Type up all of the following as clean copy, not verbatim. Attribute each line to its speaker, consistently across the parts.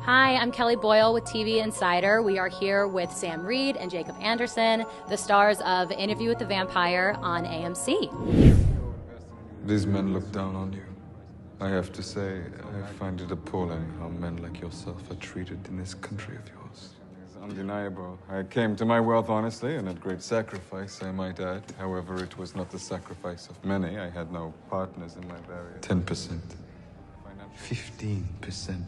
Speaker 1: Hi, I'm Kelly Boyle with TV Insider. We are here with Sam Reid and Jacob Anderson, the stars of Interview with the Vampire on AMC.
Speaker 2: These men look down on you. I have to say, I find it appalling how men like yourself are treated in this country of yours. It's undeniable. I came to my wealth honestly and at great sacrifice, I might add. However, it was not the sacrifice of many. I had no partners in my various... 10%. 15%.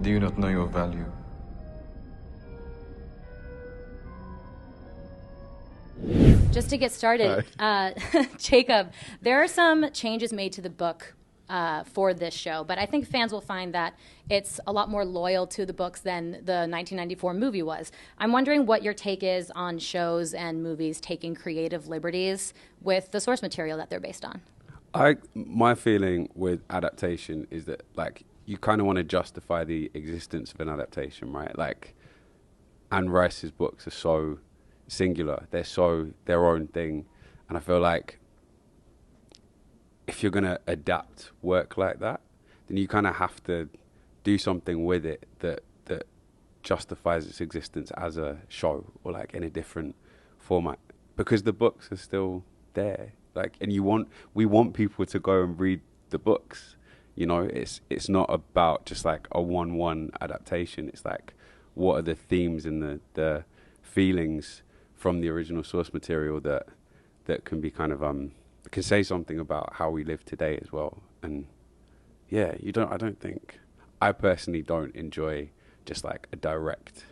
Speaker 2: Do you not know your value?
Speaker 1: Just to get started, Jacob, there are some changes made to the book for this show, but I think fans will find that it's a lot more loyal to the books than the 1994 movie was. I'm wondering what your take is on shows and movies taking creative liberties with the source material that they're based on.
Speaker 3: My feeling with adaptation is that, like, you kind of want to justify the existence of an adaptation, right? Like, Anne Rice's books are so singular. They're so their own thing. And I feel like if you're going to adapt work like that, then you kind of have to do something with it that justifies its existence as a show or like in a different format, because the books are still there. Like, and we want people to go and read the books. You know, it's not about just like a 1-1 adaptation. It's like, what are the themes and the feelings from the original source material that can be kind of can say something about how we live today as well. And yeah, I personally don't enjoy just like a direct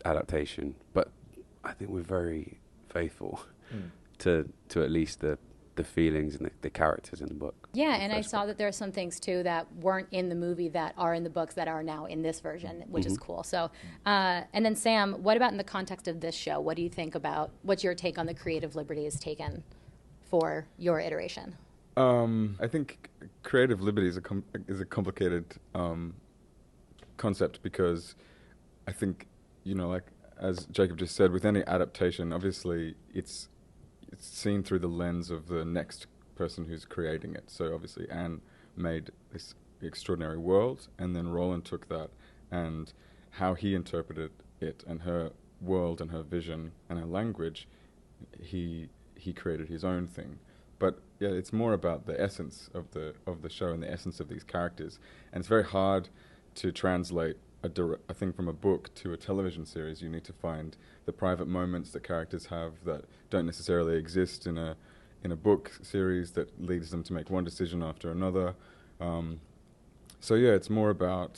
Speaker 3: adaptation, but I think we're very faithful to at least the feelings and the characters in the book.
Speaker 1: Yeah, and I saw that there are some things too that weren't in the movie that are in the books that are now in this version, which is cool. So, and then Sam, what about in the context of this show? What do you think about, what's your take on the creative liberties taken for your iteration?
Speaker 2: I think creative liberty is a complicated concept, because I think, you know, like as Jacob just said, with any adaptation, obviously it's seen through the lens of the next person who's creating it. So obviously Anne made this extraordinary world, and then Roland took that and how he interpreted it and her world and her vision and her language, he created his own thing. But yeah, it's more about the essence of the show and the essence of these characters. And it's very hard to translate a thing from a book to a television series. You need to find the private moments that characters have that don't necessarily exist in a book series, that leads them to make one decision after another. So yeah, it's more about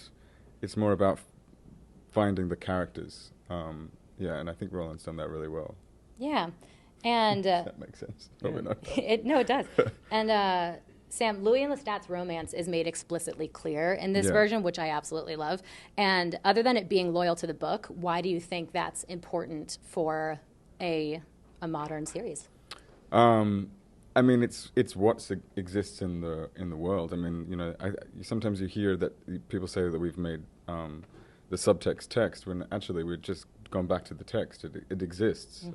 Speaker 2: finding the characters. Yeah, and I think Roland's done that really well.
Speaker 1: Yeah, and
Speaker 2: that makes sense. Probably not.
Speaker 1: No, it does. And Sam, Louis and Lestat's romance is made explicitly clear in this version, which I absolutely love. And other than it being loyal to the book, why do you think that's important for a modern series?
Speaker 2: I mean, it's what exists in the world. I mean, you know, sometimes you hear that people say that we've made the subtext text, when actually we've just gone back to the text. It exists.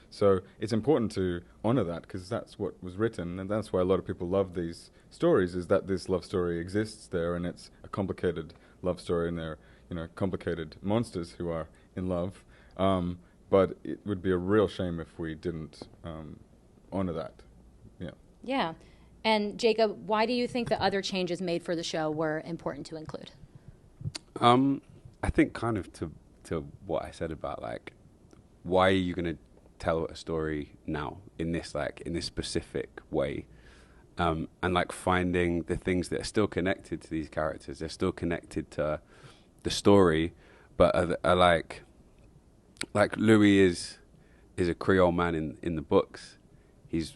Speaker 2: So it's important to honor that, because that's what was written, and that's why a lot of people love these stories, is that this love story exists there, and it's a complicated love story, and they're, you know, complicated monsters who are in love. But it would be a real shame if we didn't honor that. Yeah.
Speaker 1: Yeah. And Jacob, why do you think the other changes made for the show were important to include?
Speaker 3: I think kind of to what I said about, like, why are you going to tell a story now in this specific way, and like finding the things that are still connected to these characters. They're still connected to the story, but are like Louis is a Creole man in the books. He's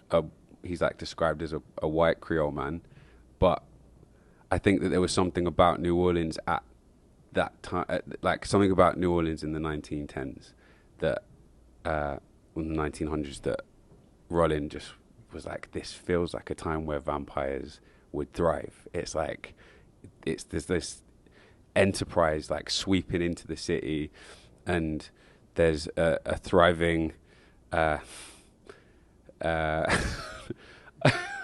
Speaker 3: like described as a white Creole man, but I think that there was something about New Orleans at that time, like something about New Orleans in the 1910s that, in the 1900s, that Roland just was like, this feels like a time where vampires would thrive. It's like, there's this enterprise like sweeping into the city, and there's a thriving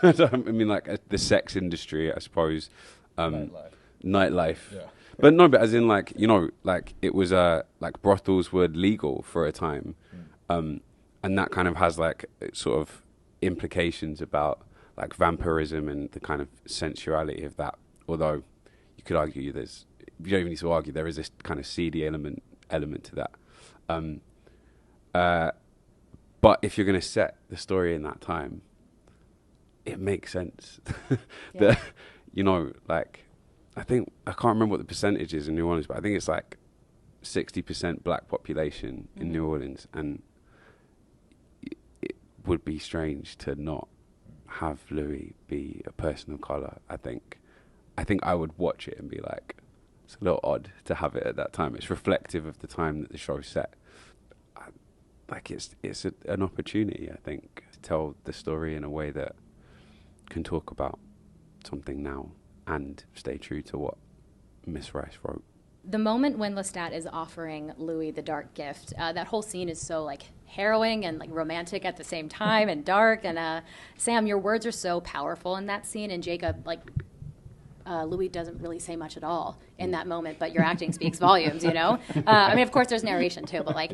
Speaker 3: I mean, like the sex industry, I suppose. Nightlife.
Speaker 2: Yeah.
Speaker 3: But no, but as in like, you know, like it was like brothels were legal for a time. And that kind of has like sort of implications about like vampirism and the kind of sensuality of that. Although you could argue you don't even need to argue, there is this kind of seedy element to that. But if you're going to set the story in that time, it makes sense that, you know, like, I can't remember what the percentage is in New Orleans, but I think it's like 60% black population in New Orleans, and it would be strange to not have Louis be a person of color. I think I would watch it and be like, it's a little odd to have it at that time. It's reflective of the time that the show's set. It's an opportunity, I think, to tell the story in a way that can talk about something now and stay true to what Miss Rice wrote.
Speaker 1: The moment when Lestat is offering Louis the dark gift, that whole scene is so like harrowing and like romantic at the same time and dark. And Sam, your words are so powerful in that scene, and Jacob, like, Louis doesn't really say much at all in that moment, but your acting speaks volumes, you know? I mean, of course, there's narration too, but like,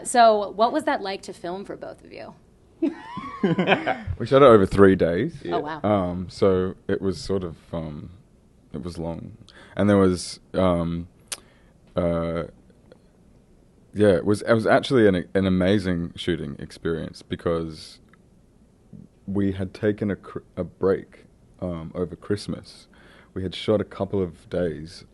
Speaker 1: so what was that like to film for both of you?
Speaker 2: We shot it over 3 days.
Speaker 1: Yeah. Oh, wow.
Speaker 2: So it was sort of, it was long. And there was, it was actually an amazing shooting experience, because we had taken a break over Christmas. We had shot a couple of days,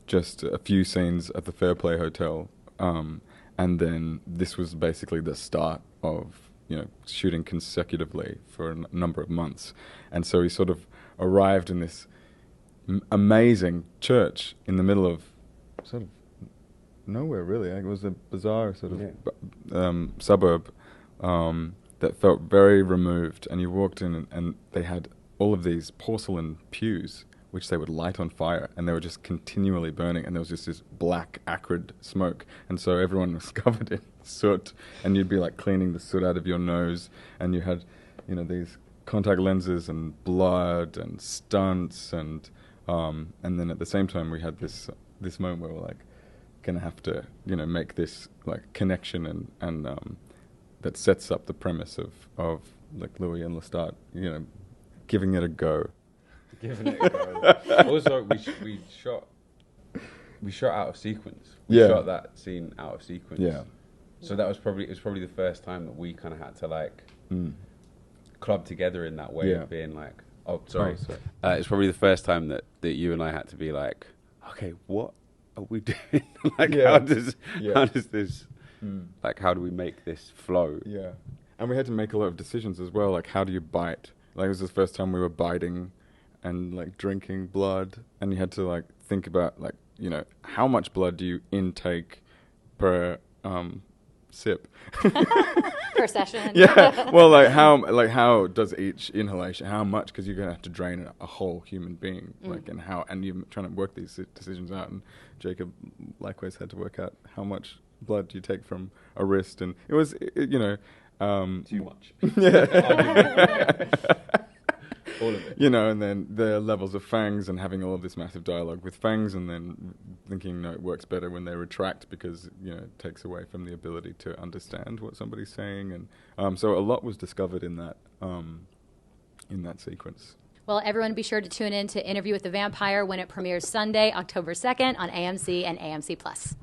Speaker 2: just a few scenes at the Fairplay Hotel, and then this was basically the start of, you know, shooting consecutively for a number of months. And so we sort of arrived in this amazing church in the middle of sort of nowhere, really. It was a bizarre sort of suburb that felt very removed. And you walked in, and they had all of these porcelain pews, which they would light on fire, and they were just continually burning, and there was just this black, acrid smoke. And so everyone was covered in soot, and you'd be like cleaning the soot out of your nose, and you had, you know, these contact lenses and blood and stunts, and then at the same time we had this moment where we're like gonna have to, you know, make this like connection and that sets up the premise of like Louis and Lestat, you know, giving it a go.
Speaker 3: Also, we shot out of sequence. We shot that scene out of sequence.
Speaker 2: Yeah.
Speaker 3: So it was probably the first time that we kind of had to like club together in that way of being like, it's probably the first time that you and I had to be like, okay, what are we doing? Like, how does this, like, how do we make this flow?
Speaker 2: Yeah. And we had to make a lot of decisions as well. Like, how do you bite? Like, it was the first time we were biting and like drinking blood, and you had to like think about, like, you know, how much blood do you intake per sip
Speaker 1: per session?
Speaker 2: Yeah. Well, like how does each inhalation, how much? Because you're gonna have to drain a whole human being, like, and you're trying to work these decisions out. And Jacob likewise had to work out how much blood you take from a wrist, and it was you know.
Speaker 3: Too much.
Speaker 2: Yeah.
Speaker 3: All of it.
Speaker 2: You know, and then the levels of Fangs, and having all of this massive dialogue with Fangs, and then thinking, no, it works better when they retract, because, you know, it takes away from the ability to understand what somebody's saying. And so a lot was discovered in that sequence.
Speaker 1: Well, everyone be sure to tune in to Interview with the Vampire when it premieres Sunday, October 2nd on AMC and AMC+.